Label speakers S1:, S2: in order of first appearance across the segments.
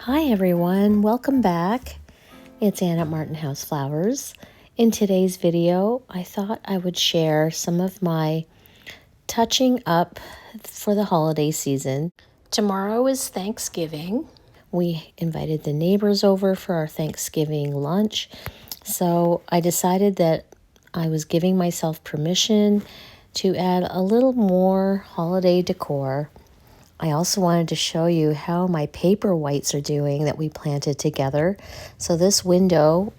S1: Hi everyone, welcome back. It's Ann at Martin House Flowers. In today's video, I thought I would share some of my touching up for the holiday season. Tomorrow is Thanksgiving. We invited the neighbors over for our Thanksgiving lunch. So I decided that I was giving myself permission to add a little more holiday decor. I also wanted to show you how my paper whites are doing that we planted together. So this window,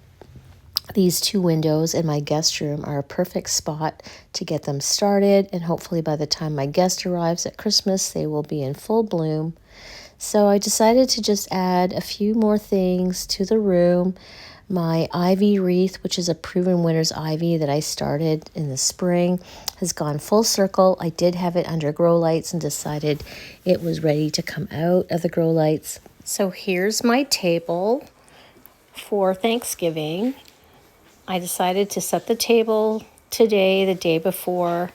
S1: these two windows in my guest room are a perfect spot to get them started, and hopefully by the time my guest arrives at Christmas, they will be in full bloom. So I decided to just add a few more things to the room. My ivy wreath, which is a proven winter's ivy that I started in the spring, has gone full circle. I did have it under grow lights and decided it was ready to come out of the grow lights. So here's my table for Thanksgiving. I decided to set the table today, the day before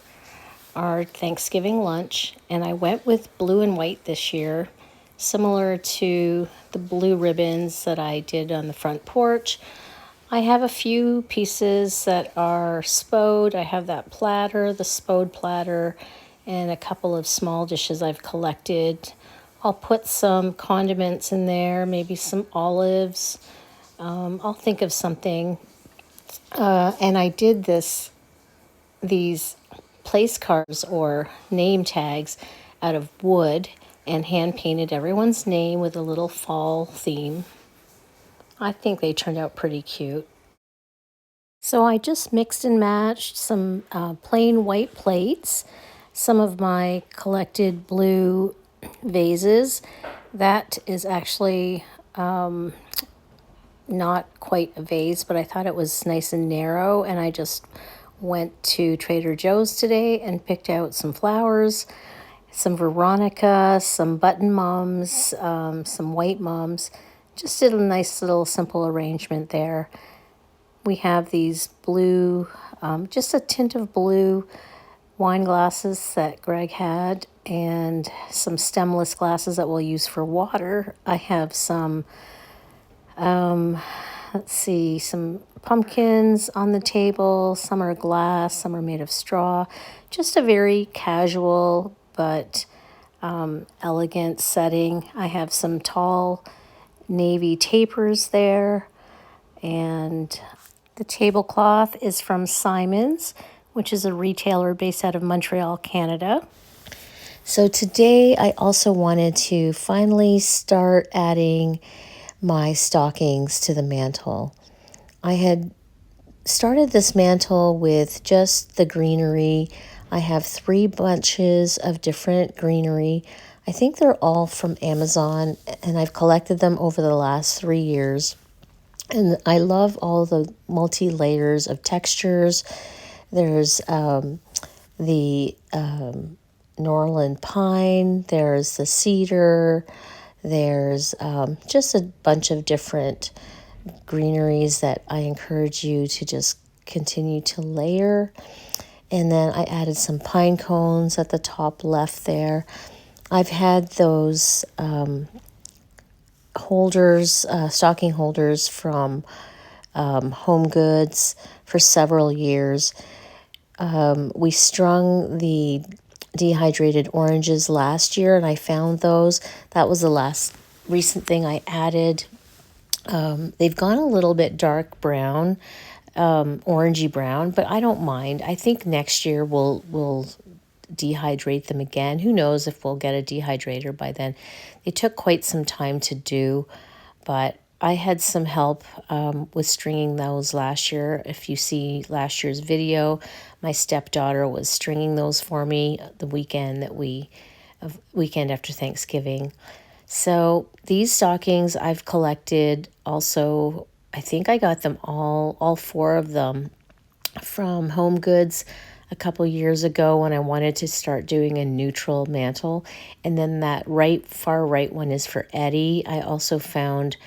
S1: our Thanksgiving lunch, and I went with blue and white this year, similar to the blue ribbons that I did on the front porch. I have a few pieces that are spode. I have that platter, the spode platter, and a couple of small dishes I've collected. I'll put some condiments in there, maybe some olives. I'll think of something. And I did these place cards or name tags out of wood and hand painted everyone's name with a little fall theme. I think they turned out pretty cute. So I just mixed and matched some plain white plates, some of my collected blue vases. That is actually not quite a vase, but I thought it was nice and narrow, and I just went to Trader Joe's today and picked out some flowers, some veronica, some button mums, some white mums. Just did a nice little simple arrangement there. We have these blue, just a tint of blue wine glasses that Greg had, and some stemless glasses that we'll use for water. I have some, some pumpkins on the table. Some are glass, some are made of straw. Just a very casual but elegant setting. I have some tall navy tapers there, and the tablecloth is from Simon's, which is a retailer based out of Montreal, Canada. So today I also wanted to finally start adding my stockings to the mantle. I had started this mantle with just the greenery. I have 3 bunches of different greenery. I think they're all from Amazon, and I've collected them over the last 3 years. And I love all the multi-layers of textures. There's the Norland pine, there's the cedar, there's just a bunch of different greeneries that I encourage you to just continue to layer. And then I added some pine cones at the top left there. I've had those holders, stocking holders from Home Goods for several years. We strung the dehydrated oranges last year, and I found those. That was the last recent thing I added. They've gone a little bit dark brown, orangey brown, but I don't mind. I think next year we'll dehydrate them again. Who knows if we'll get a dehydrator by then. They took quite some time to do, but I had some help with stringing those last year. If you see last year's video, my stepdaughter was stringing those for me the weekend after Thanksgiving. So these stockings I've collected also. I think I got them all 4 of them from Home Goods a couple years ago when I wanted to start doing a neutral mantle. And then that far right one is for Eddie. I also found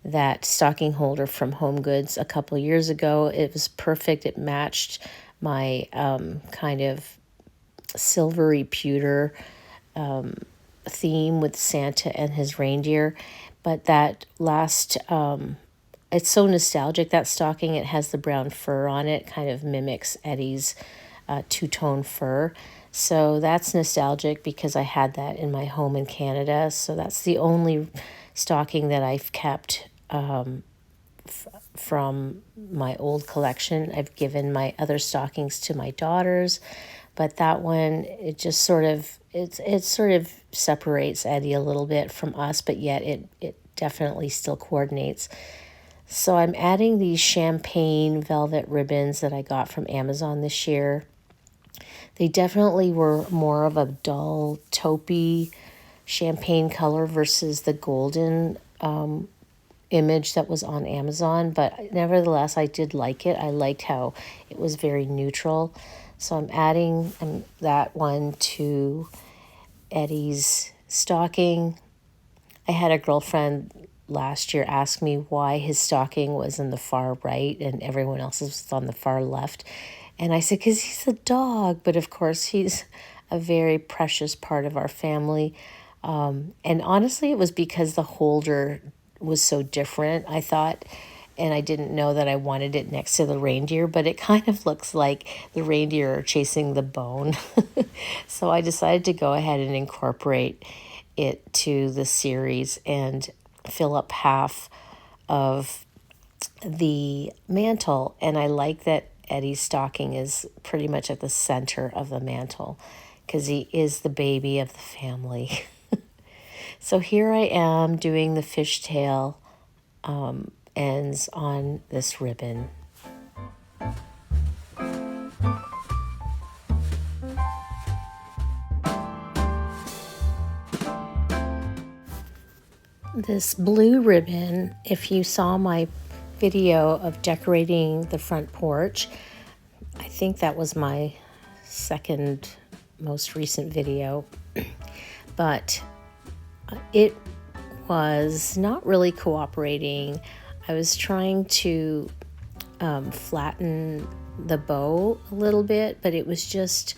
S1: that stocking holder from Home Goods a couple years ago. It was perfect. It matched my kind of silvery pewter theme with Santa and his reindeer, but that last, it's so nostalgic, that stocking. It has the brown fur on it, kind of mimics Eddie's two-tone fur. So that's nostalgic because I had that in my home in Canada. So that's the only stocking that I've kept from my old collection. I've given my other stockings to my daughters, but that one, it just sort of, it sort of separates Eddie a little bit from us, but yet it definitely still coordinates. So I'm adding these champagne velvet ribbons that I got from Amazon this year. They definitely were more of a dull taupey champagne color versus the golden image that was on Amazon, but nevertheless I did like it. I liked how it was very neutral. So I'm adding that one to Eddie's stocking. I had a girlfriend last year ask me why his stocking was in the far right and everyone else's was on the far left. And I said, because he's a dog. But of course, he's a very precious part of our family. And honestly, it was because the holder was so different, I thought. And I didn't know that I wanted it next to the reindeer, but it kind of looks like the reindeer are chasing the bone. So I decided to go ahead and incorporate it to the series and fill up half of the mantle. And I like that Eddie's stocking is pretty much at the center of the mantle because he is the baby of the family. So here I am doing the fishtail ends on this ribbon. This blue ribbon, if you saw my video of decorating the front porch, I think that was my second most recent video, but it was not really cooperating. I was trying to flatten the bow a little bit, but it was just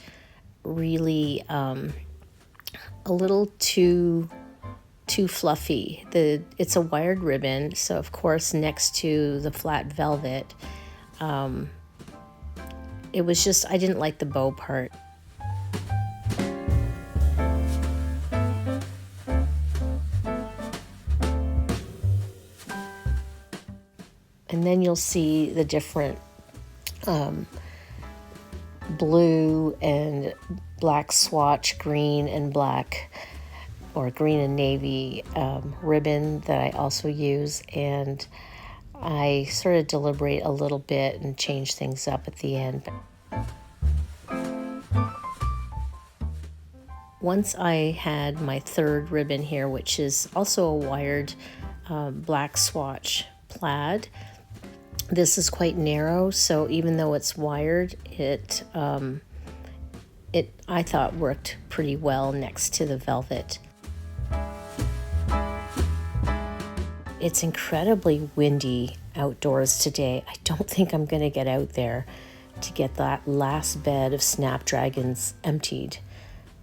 S1: really a little too fluffy. It's a wired ribbon, so of course next to the flat velvet, it was just, I didn't like the bow part. And then you'll see the different blue and black swatch, green and black, or green and navy ribbon that I also use. And I sort of deliberate a little bit and change things up at the end. Once I had my third ribbon here, which is also a wired black swatch plaid. This is quite narrow, so even though it's wired, it I thought worked pretty well next to the velvet. It's incredibly windy outdoors today. I don't think I'm going to get out there to get that last bed of snapdragons emptied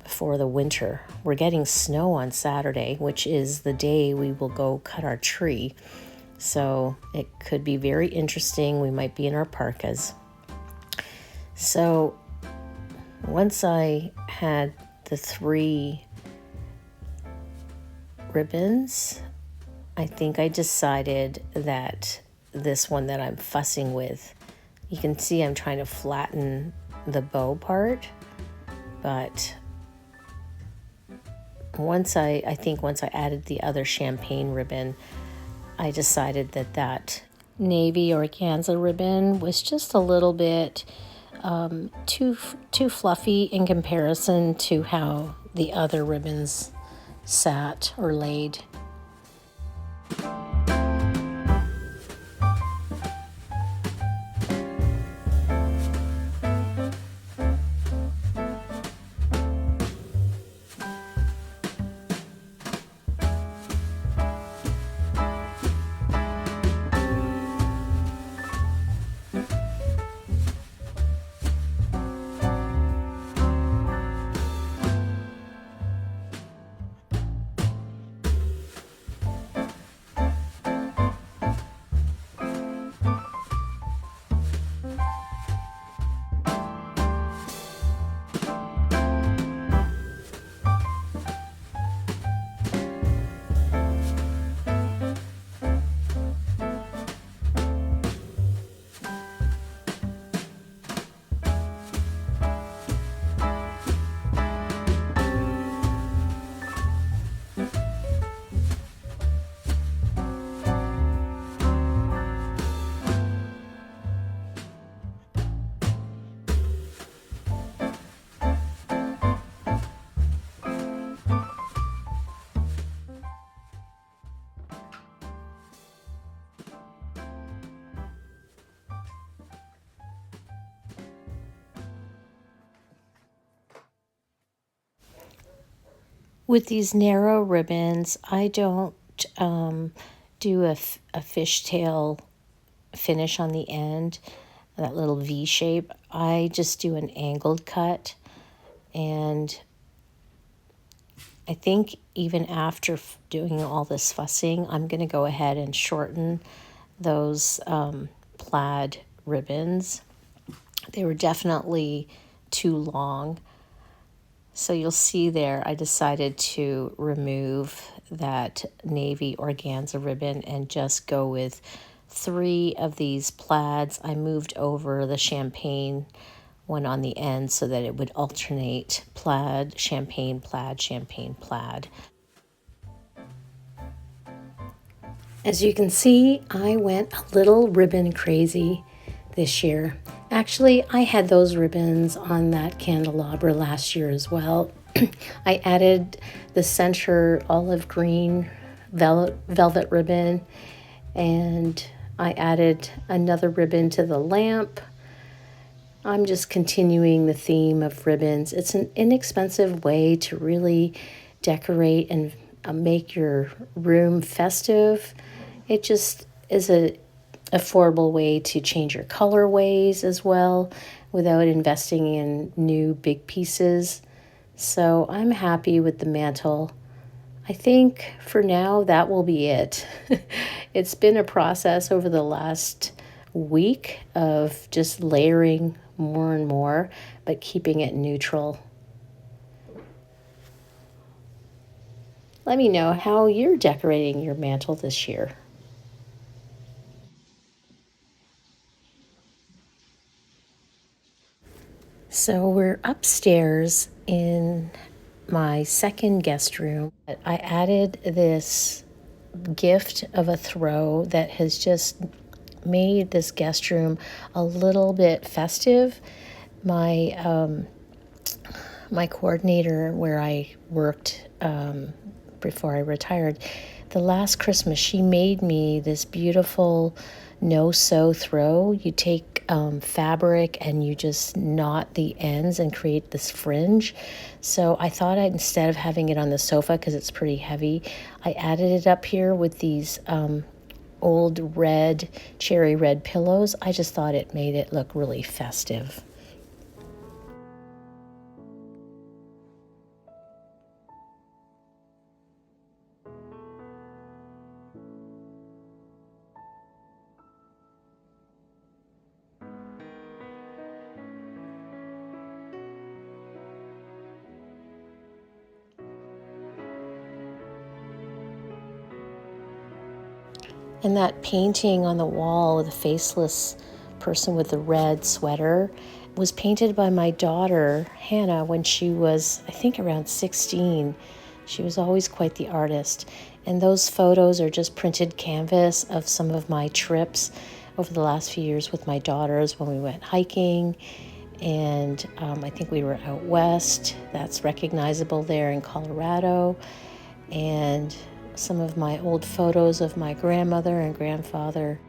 S1: before the winter. We're getting snow on Saturday, which is the day we will go cut our tree. So it could be very interesting. We might be in our parkas. So once I had the 3 ribbons, I think I decided that this one that I'm fussing with, you can see I'm trying to flatten the bow part, but once I added the other champagne ribbon, I decided that navy organza ribbon was just a little bit too fluffy in comparison to how the other ribbons sat or laid. With these narrow ribbons, I don't do a fishtail finish on the end, that little V shape. I just do an angled cut, and I think even after doing all this fussing, I'm going to go ahead and shorten those plaid ribbons. They were definitely too long. So you'll see there, I decided to remove that navy organza ribbon and just go with 3 of these plaids. I moved over the champagne one on the end so that it would alternate plaid, champagne, plaid, champagne, plaid. As you can see, I went a little ribbon crazy this year. Actually, I had those ribbons on that candelabra last year as well. I added the center olive green velvet ribbon, and I added another ribbon to the lamp. I'm just continuing the theme of ribbons. It's an inexpensive way to really decorate and make your room festive. It just is a affordable way to change your colorways as well without investing in new big pieces. So I'm happy with the mantle. I think for now that will be it. It's been a process over the last week of just layering more and more, but keeping it neutral. Let me know how you're decorating your mantle this year. So we're upstairs in my second guest room. I added this gift of a throw that has just made this guest room a little bit festive. My coordinator where I worked before I retired, the last Christmas, she made me this beautiful no-sew throw. You take fabric and you just knot the ends and create this fringe. So I thought instead of having it on the sofa, because it's pretty heavy, I added it up here with these old red, cherry red pillows. I just thought it made it look really festive. And that painting on the wall, the faceless person with the red sweater, was painted by my daughter, Hannah, when she was, I think, around 16. She was always quite the artist. And those photos are just printed canvas of some of my trips over the last few years with my daughters when we went hiking. And I think we were out west. That's recognizable there in Colorado. And some of my old photos of my grandmother and grandfather.